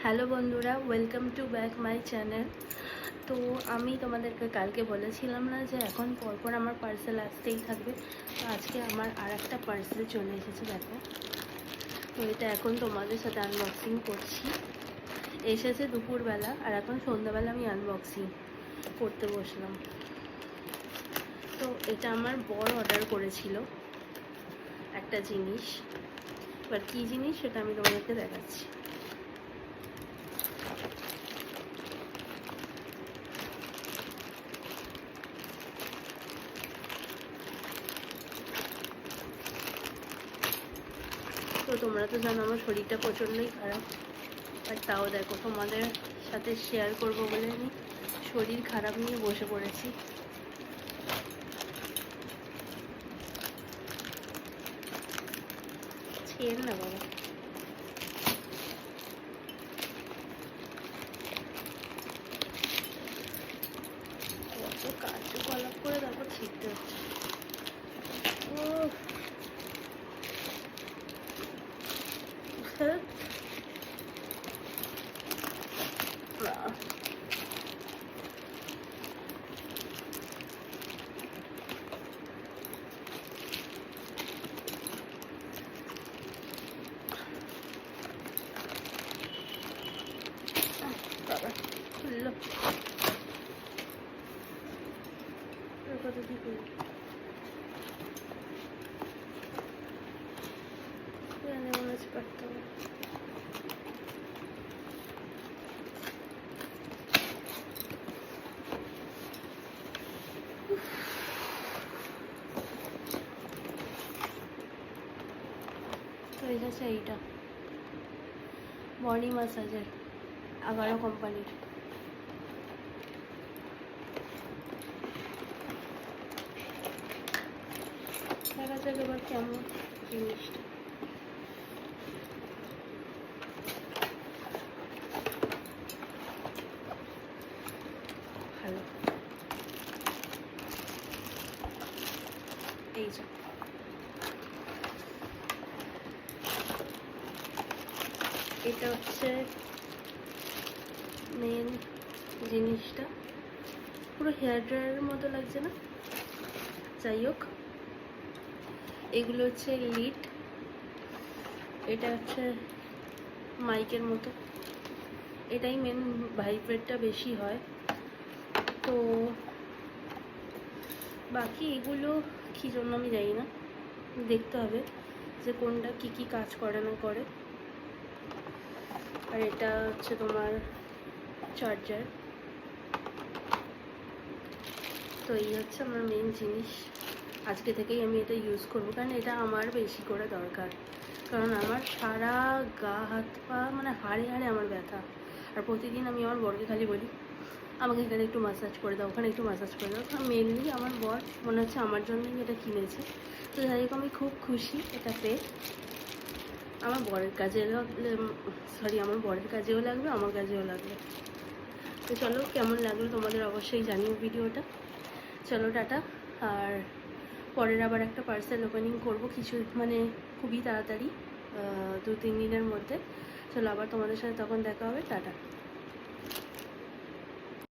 Hello বন্ধুরা, welcome to back my channel. তো আমি তোমাদেরকে কালকে বলেছিলাম না যে এখন পরপর আমার পার্সেল আসতেই থাকবে। তো আজকে আমার আর একটা পার্সেল চলে এসেছে, দেখো। তো এটা এখন তোমাদের সাথে আনবক্সিং করছি। এসেছে দুপুরবেলা, আর এখন সন্ধ্যাবেলা আমি আনবক্সিং করতে বসলাম। তো এটা আমার বর অর্ডার করেছিল একটা জিনিস। এবার কী জিনিস সেটা আমি তোমাদেরকে দেখাচ্ছি। তো তোমরা তো জানো আমার শরীরটা প্রচণ্ডই খারাপ, আর তাও দেখো তোমাদের সাথে শেয়ার করবো বলে আমি শরীর খারাপ নিয়ে বসে পড়েছি। ছেড় না বাবা। কত কার্যকলাপ করে দেখো ছিটতে হচ্ছে। ও বাবা খুললো কত কি করি মনে হচ্ছে পারতে হবে। তো এটা হচ্ছে এইটা বডি ম্যাসাজের 11 কোম্পানির। দেখা যাক এবার কেমন জিনিসটা। ভালো, এই যে এটা হচ্ছে মেন জিনিসটা। পুরো হেয়ার ড্রায়ারের মতো লাগছে না? যাই হোক, এগুলো হচ্ছে লিড, এটা হচ্ছে মাইকের মতো। এটাই মেন, ভাইব্রেটটা বেশি হয়। তো বাকি এগুলো কী জন্য আমি জানি না, দেখতে হবে যে কোনটা কি কি কাজ করে না করে। আর এটা হচ্ছে তোমার চার্জার। তো এই হচ্ছে আমার মেন জিনিস। আজকে থেকেই আমি এটা ইউজ করবো, কারণ এটা আমার বেশি করে দরকার। কারণ আমার সারা গা হাত পা মানে হাড়ে হাড়ে আমার ব্যথা। আর প্রতিদিন আমি আমার বরকে খালি বলি আমাকে এখানে একটু ম্যাসাজ করে দাও, ওখানে একটু ম্যাসাজ করে দাও। মেনলি আমার বর মনে হচ্ছে আমার জন্যই এটা কিনেছে। তো যাই হোক, আমি খুব খুশি এটা পেয়ে। আমার বরের কাজে আমার বরের কাজেও লাগবে, আমার কাজেও লাগবে। তো চলো, কেমন লাগলো তোমাদের অবশ্যই জানিও ভিডিওটা। চলো টাটা। আর পরের আবার একটা পার্সেল ওপেনিং করব কিছু মানে খুবই তাড়াতাড়ি, 2-3 দিনের মধ্যে। চলো আবার তোমাদের সাথে তখন দেখা হবে। টাটা।